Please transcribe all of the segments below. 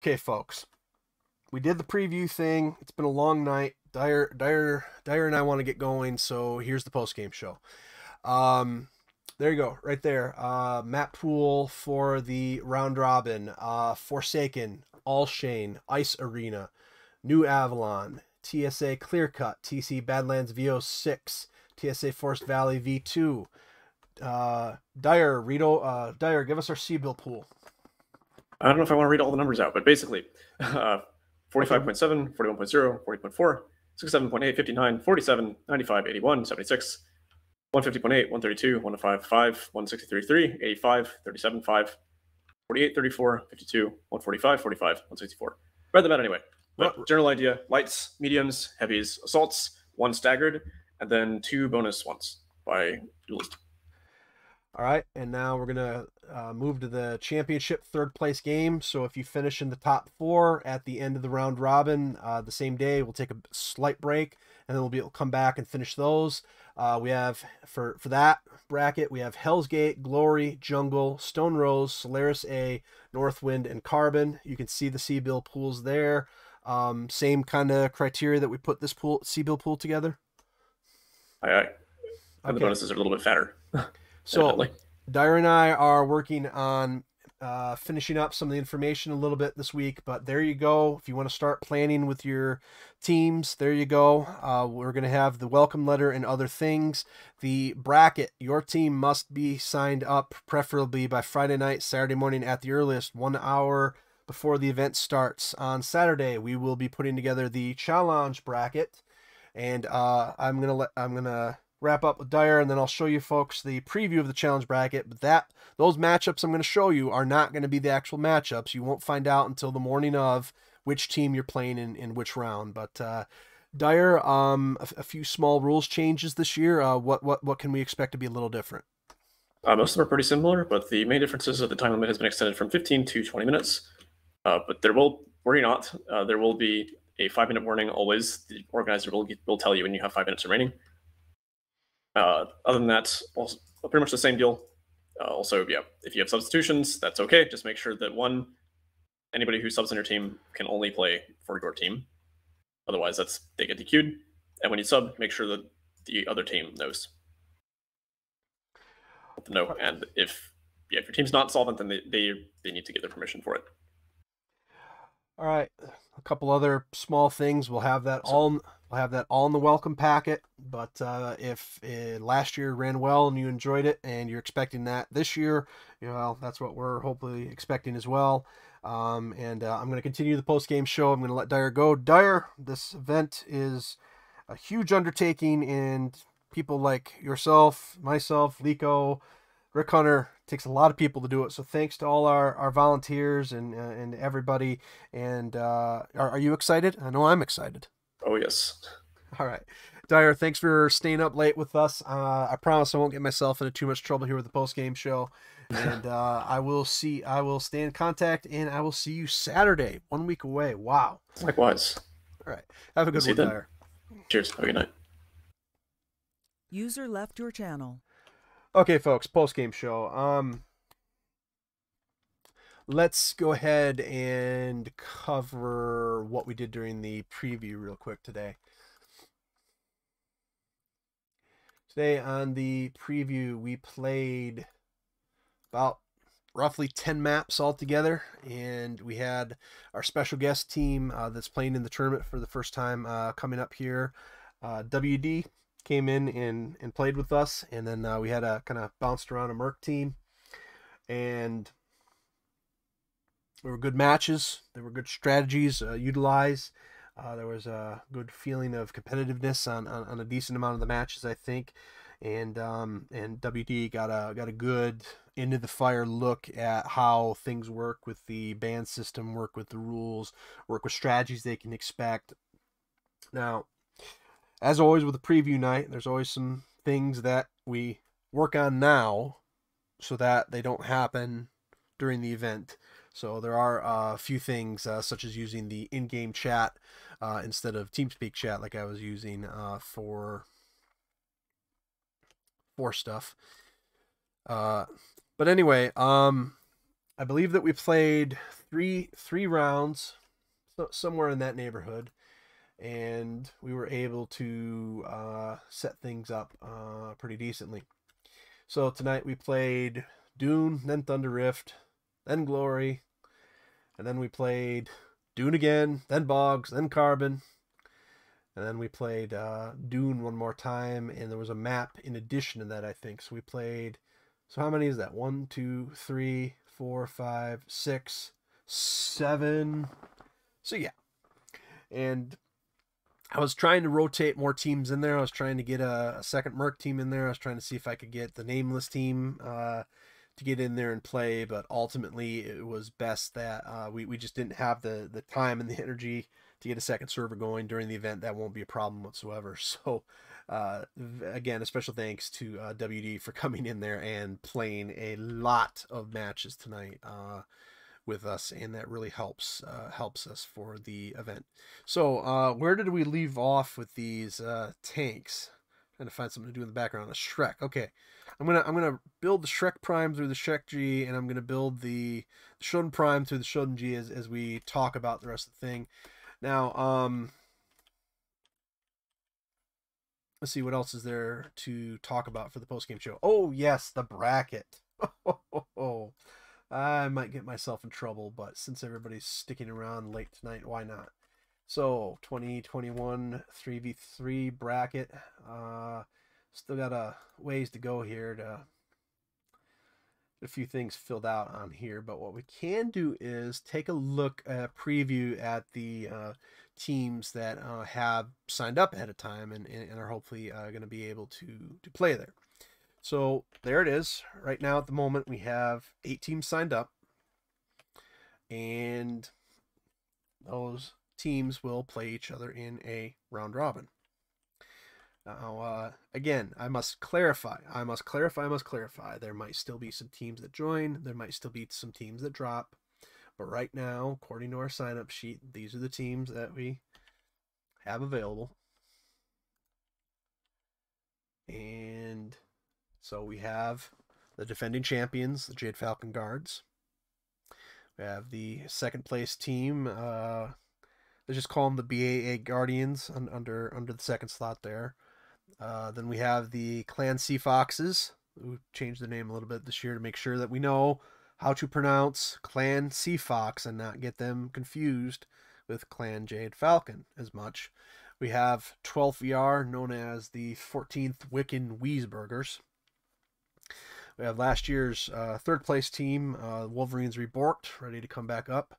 Okay, folks, we did the preview thing. It's been a long night. Dyer, and I want to get going, so here's the post game show. Um, there you go, right there. Map pool for the round robin. Forsaken, All Shane, Ice Arena, New Avalon, TSA Clearcut, TC Badlands VO6, TSA Forest Valley V2. Dyer, give us our Cbill pool. I don't know if I want to read all the numbers out, but basically, 45.7, Okay. 41.0, 40.4, 67.8, 59, 47, 95, 81, 76, 150.8, 132, 105.5, 163.3, 85, 37.5, 48, 34, 52, 145, 45, 164. Read them out anyway. But general idea, lights, mediums, heavies, assaults, one staggered, and then two bonus ones by duelist. All right, and now we're going to move to the championship third place game. So if you finish in the top 4 at the end of the round robin the same day, we'll take a slight break, and then we'll be able to come back and finish those. We have, for that bracket, we have Hell's Gate, Glory, Jungle, Stonerose, SolarisA, Northwind, and Carbon. You can see the Cbill pools there. Same kind of criteria that we put this Cbill pool together. Aye. And the bonuses are a little bit fatter. So Dyer and I are working on finishing up some of the information a little bit this week, but there you go. If you want to start planning with your teams, there you go. We're going to have the welcome letter and other things. The bracket, your team must be signed up preferably by Friday night, Saturday morning at the earliest, 1 hour before the event starts. On Saturday, we will be putting together the challenge bracket, and I'm gonna wrap up with Dyer, and then I'll show you folks the preview of the challenge bracket. But those matchups I'm going to show you are not going to be the actual matchups. You won't find out until the morning of which team you're playing in which round. But Dyer, a few small rules changes this year. What can we expect to be a little different? Most of them are pretty similar, but the main difference is that the time limit has been extended from 15 to 20 minutes. But worry not, there will be a 5-minute warning always. The organizer will tell you when you have 5 minutes remaining. Other than that, also, pretty much the same deal. Also, yeah, if you have substitutions, that's okay. Just make sure that anybody who subs on your team can only play for your team. Otherwise, they get DQ'd. And when you sub, make sure that the other team knows. Let them know. And if your team's not solvent, then they need to get their permission for it. All right, a couple other small things. We'll have that all in the welcome packet. But if last year ran well and you enjoyed it, and you're expecting that this year, that's what we're hopefully expecting as well. I'm going to continue the post game show. I'm going to let Dyer go. Dyer, this event is a huge undertaking, and people like yourself, myself, Lico, Rick Hunter, takes a lot of people to do it. So thanks to all our volunteers and everybody. And are you excited? I know I'm excited. Oh, yes. All right. Dyer, thanks for staying up late with us. I promise I won't get myself into too much trouble here with the post-game show. And I will stay in contact, and I will see you Saturday, 1 week away. Wow. Likewise. All right. Have a good one, Dyer. Cheers. Have a good night. User left your channel. Okay, folks, post-game show. Let's go ahead and cover what we did during the preview real quick today. Today on the preview, we played about roughly 10 maps altogether, and we had our special guest team that's playing in the tournament for the first time coming up here. WD came in and played with us, and then we had a kind of bounced around a Merc team, and there were good matches. There were good strategies utilized. There was a good feeling of competitiveness on a decent amount of the matches, I think, and WD got a good into the fire look at how things work with the ban system, work with the rules, work with strategies they can expect. Now, as always with a preview night, there's always some things that we work on now so that they don't happen during the event. So there are a few things such as using the in-game chat instead of TeamSpeak chat like I was using for stuff. But anyway, I believe that we played three rounds, somewhere in that neighborhood, and we were able to set things up pretty decently. So tonight we played Dune, then Thunder Rift, then Glory, and then we played Dune again, then Boggs, then Carbon, and then we played Dune one more time, and there was a map in addition to that, I think. So we played. So how many is that? 1, 2, 3, 4, 5, 6, 7. So yeah, and I was trying to rotate more teams in there. I was trying to get a second Merc team in there. I was trying to see if I could get the Nameless team to get in there and play, but ultimately it was best that we just didn't have the time and the energy to get a second server going during the event. That won't be a problem whatsoever. So again, a special thanks to WD for coming in there and playing a lot of matches tonight with us, and that really helps us for the event. So where did we leave off with these tanks? Trying to find something to do in the background. A Shrek. Okay, I'm gonna build the Shrek Prime through the Shrek G, and I'm gonna build the Shodan Prime through the Shodan G as we talk about the rest of the thing. Now, let's see what else is there to talk about for the post game show. Oh yes, the bracket. Oh, I might get myself in trouble, but since everybody's sticking around late tonight, why not? So 2021 3v3 bracket. Still got a ways to go here to a few things filled out on here, but what we can do is take a look at preview at the teams that have signed up ahead of time and are hopefully going to be able to play there. So there it is. Right now at the moment we have 8 teams signed up, and those teams will play each other in a round robin. Now, again, I must clarify. There might still be some teams that join. There might still be some teams that drop. But right now, according to our sign-up sheet, these are the teams that we have available. And so we have the defending champions, the Jade Falcon Guards. We have the second place team. Let's just call them the BAA Guardians under the second slot there. Then we have the Clan Sea Foxes, who changed the name a little bit this year to make sure that we know how to pronounce Clan Sea Fox and not get them confused with Clan Jade Falcon as much. We have 12th VR, known as the 14th Wiccan Weesburgers. We have last year's third place team, Wolverines Reborked, ready to come back up.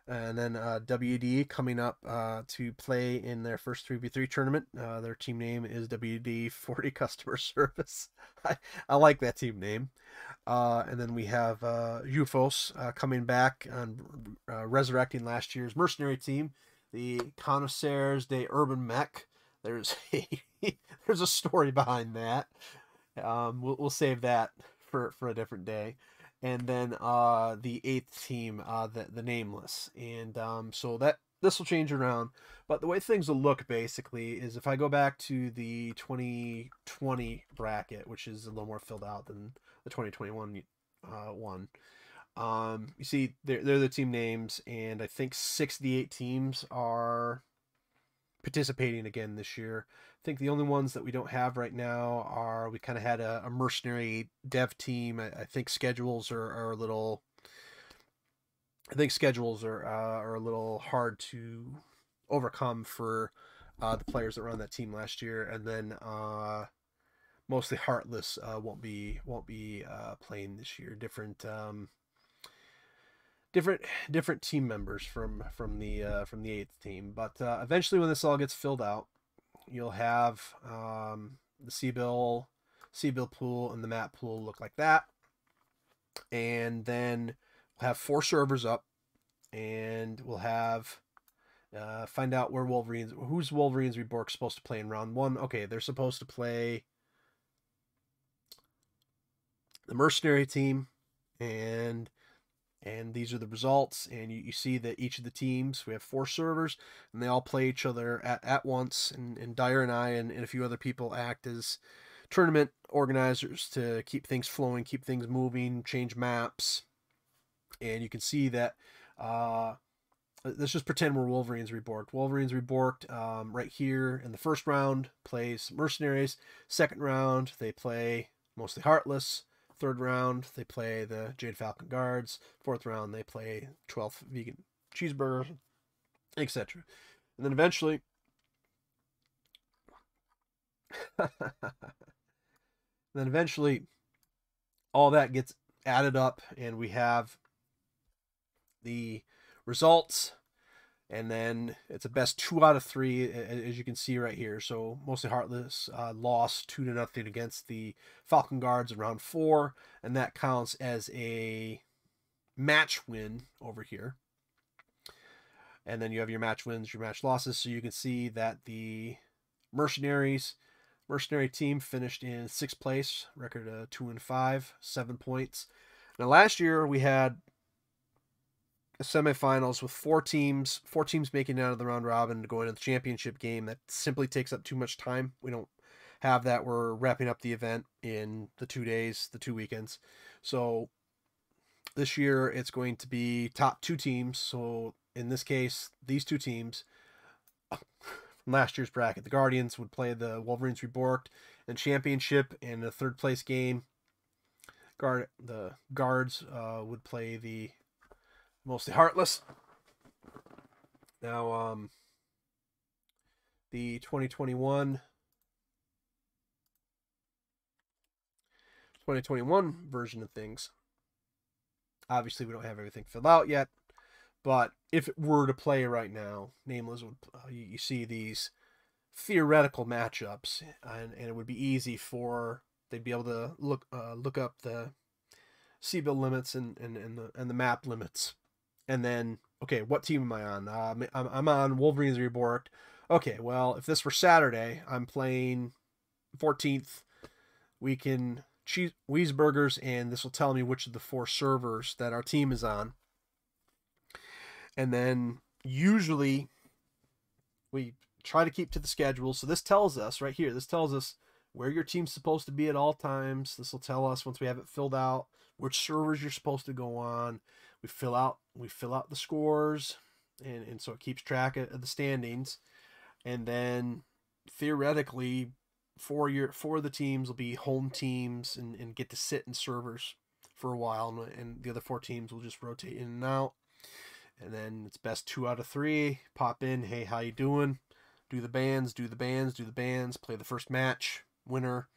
And then WD coming up to play in their first 3v3 tournament. Their team name is WD 40 Customer Service. I like that team name. And then we have UFOs coming back and resurrecting last year's mercenary team, the Connoisseurs de Urban Mech. There's a story behind that. We'll save that for a different day. And then the 8th team, the Nameless. And so this will change around. But the way things will look basically is if I go back to the 2020 bracket, which is a little more filled out than the 2021 one. You see, they're the team names, and I think 6 of the 8 teams are participating again this year. I think the only ones that we don't have right now are, we kind of had a mercenary dev team. I think schedules are a little. I think schedules are a little hard to overcome for the players that were on that team last year, and then mostly Heartless won't be playing this year. Different team members from the 8th team, but eventually when this all gets filled out, you'll have the Cbill Pool and the map pool look like that, and then we'll have 4 servers up, and we'll have find out who's Wolverines Rebork supposed to play in round 1. Okay, they're supposed to play the mercenary team, and these are the results. And you see that each of the teams, we have 4 servers, and they all play each other at once. And Dyer and I and a few other people act as tournament organizers to keep things flowing, keep things moving, change maps, And you can see that, let's just pretend we're Wolverines Reborked. Wolverines Reborked, right here in the first round, plays Mercenaries. Second round, they play Mostly Heartless. Third round, they play the Jade Falcon Guards. Fourth round, they play 12th Vegan Cheeseburgers, etc. And then eventually, all that gets added up, and we have the results. And then it's a best 2 out of 3, as you can see right here. So Mostly Heartless lost 2-0 against the Falcon Guards in round 4, and that counts as a match win over here. And then you have your match wins, your match losses. So you can see that the mercenary team finished in 6th place, record 2-5, 7 points. Now last year we had semifinals with 4 teams making it out of the round robin to go into the championship game. That simply takes up too much time. We don't have that. We're wrapping up the event in the 2 days, the 2 weekends. So this year it's going to be top 2 teams. So in this case, these 2 teams from last year's bracket, the Guardians would play the Wolverines Reborked in championship, and the 3rd place game, the Guards would play the Mostly Heartless. Now, the 2021 version of things, obviously we don't have everything filled out yet, but if it were to play right now, Nameless would, you see these theoretical matchups, and it would be easy for, they'd be able to look up the Cbill limits and the map limits. And then, okay, what team am I on? I'm on Wolverines Reborked. Okay, well, if this were Saturday, I'm playing 14th. We can choose Weisburgers, and this will tell me which of the 4 servers that our team is on. And then usually we try to keep to the schedule. So this tells us right here, this tells us where your team's supposed to be at all times. This will tell us, once we have it filled out, which servers you're supposed to go on. We fill out the scores, and so it keeps track of the standings. And then theoretically, 4 of the teams will be home teams and get to sit in servers for a while, and the other 4 teams will just rotate in and out. And then it's best 2 out of 3. Pop in, hey, how you doing? Do the bands, play the first match, winner,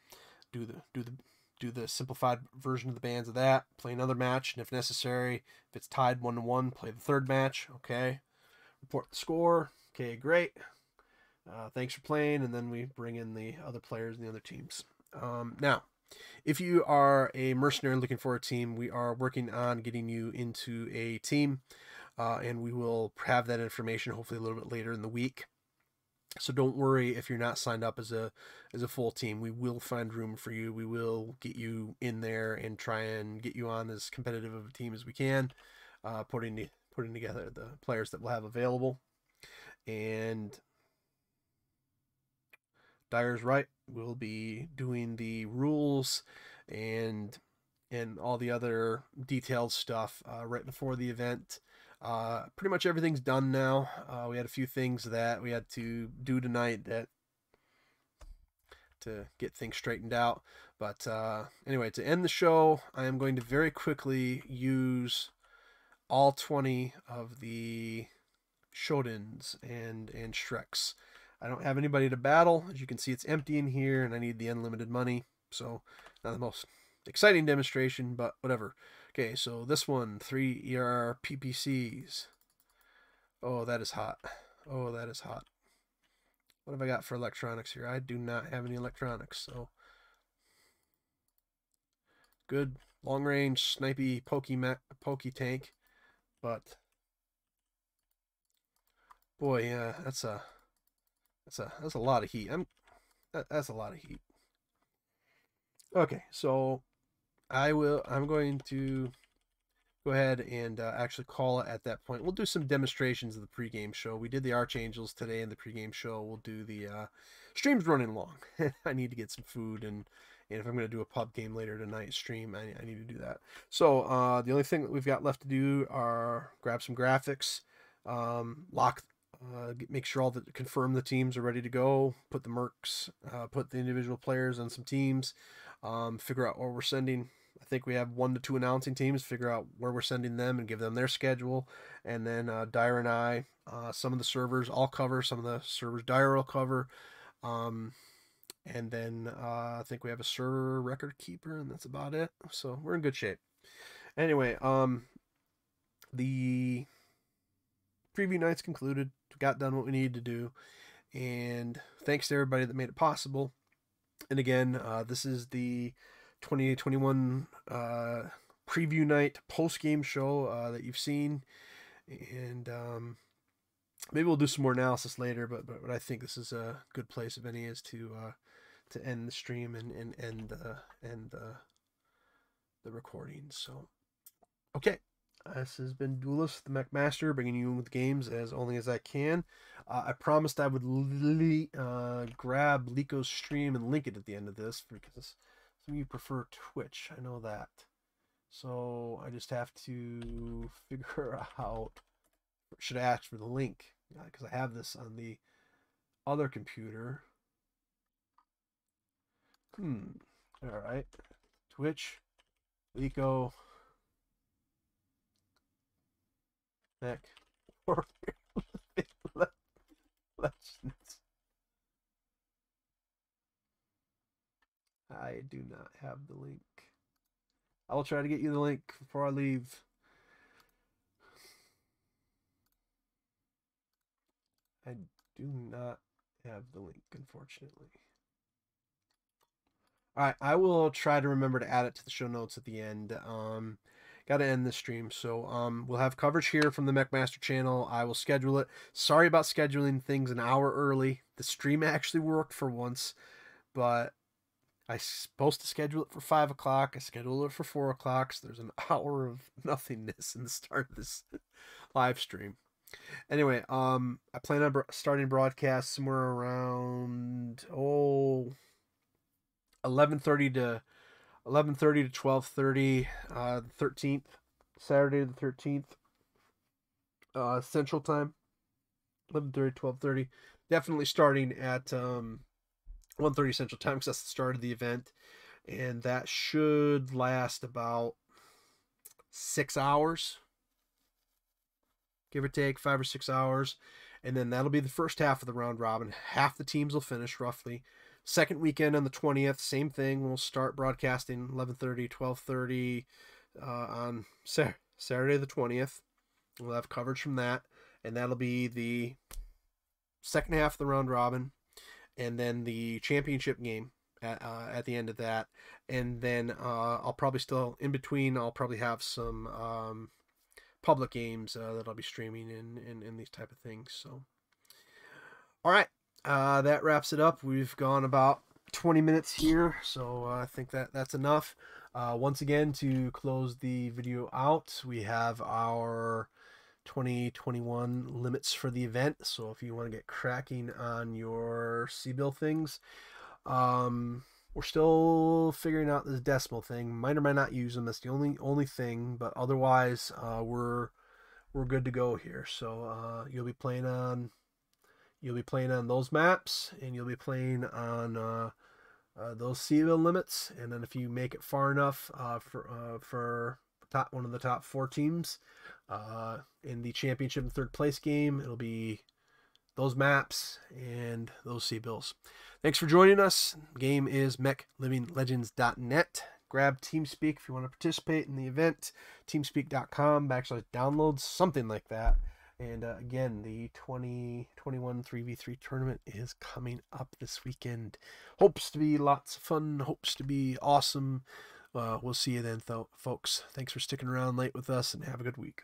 do the simplified version of the bands of that, play another match, and if necessary, if it's tied 1-1, play the 3rd match. Okay, report the score. Okay, great. Thanks for playing, and then we bring in the other players and the other teams. Now, if you are a mercenary looking for a team, we are working on getting you into a team, and we will have that information hopefully a little bit later in the week. So don't worry if you're not signed up as a full team. We will find room for you. We will get you in there and try and get you on as competitive of a team as we can, putting together the players that we'll have available. And Dyer's right. We'll be doing the rules and all the other detailed stuff right before the event. Pretty much everything's done now. We had a few things that we had to do tonight to get things straightened out. But anyway, to end the show, I am going to very quickly use all 20 of the Shodins and Shreks. I don't have anybody to battle. As you can see, it's empty in here, and I need the unlimited money. So, not the most exciting demonstration, but whatever. Okay, so this one, 3 ER PPCs. Oh, that is hot. Oh, that is hot. What have I got for electronics here? I do not have any electronics, so. Good long range, snipey, pokey tank. But boy, yeah, that's a lot of heat. That's a lot of heat. Okay, so I'm going to go ahead and actually call it at that point. We'll do some demonstrations of the pregame show. We did the Archangels today in the pregame show. We'll do the streams running long. I need to get some food and And if I'm going to do a pub game later tonight stream, I need to do that. So the only thing that we've got left to do are grab some graphics, make sure confirm the teams are ready to go, put the mercs, put the individual players on some teams, figure out where we're sending. I think we have 1 to 2 announcing teams, figure out where we're sending them and give them their schedule. And then Dyer and I, some of the servers I'll cover, some of the servers Dyer will cover. And then I think we have a server record keeper, and that's about it. So we're in good shape. Anyway, the preview night's concluded. We got done what we needed to do. And thanks to everybody that made it possible. And again, this is the 2021 preview night post-game show that you've seen. And maybe we'll do some more analysis later, but I think this is a good place, if any, is to end the stream and end the recording. So, okay. This has been Duelist, the Mechmaster, bringing you with games as only as I can. I promised I would grab Lico's stream and link it at the end of this, because some of you prefer Twitch. I know that. So I just have to figure out, should I ask for the link? Because I have this on the other computer. Alright. Twitch, Lico, Mechwarrior Legends. I do not have the link. I will try to get you the link before I leave. I do not have the link, unfortunately. Alright, I will try to remember to add it to the show notes at the end. Got to end the stream. So we'll have coverage here from the Mechmaster channel. I will schedule it. Sorry about scheduling things an hour early. The stream actually worked for once, but I was supposed to schedule it for 5 o'clock. I scheduled it for 4 o'clock. So there's an hour of nothingness in the start of this live stream. Anyway, I plan on starting broadcast somewhere around 11:30 to 12:30, 13th, Saturday the 13th, Central Time, 11:30, 12:30. Definitely starting at 1:30 Central Time, because that's the start of the event, and that should last about 6 hours, give or take 5 or 6 hours, and then that'll be the first half of the round robin. Half the teams will finish roughly. Second weekend on the 20th, same thing. We'll start broadcasting 11:30, 12:30 on Saturday the 20th. We'll have coverage from that, and that'll be the second half of the round robin, and then the championship game at the end of that. And then I'll probably still, in between, I'll probably have some public games that I'll be streaming in these type of things. So, all right. That wraps it up. We've gone about 20 minutes here, so I think that's enough. Once again, to close the video out, we have our 2021 limits for the event. So if you want to get cracking on your Cbill things, we're still figuring out this decimal thing. Might or might not use them. That's the only thing, but otherwise, we're good to go here. So you'll be playing on those maps, and you'll be playing on those Cbill limits. And then if you make it far enough for one of the top 4 teams in the championship and third place game, it'll be those maps and those Cbills. Thanks for joining us. The game is mechlivinglegends.net. Grab TeamSpeak if you want to participate in the event. TeamSpeak.com/downloads, something like that. And again, the 2021 3v3 tournament is coming up this weekend. Hopes to be lots of fun. Hopes to be awesome. We'll see you then, folks. Thanks for sticking around late with us, and have a good week.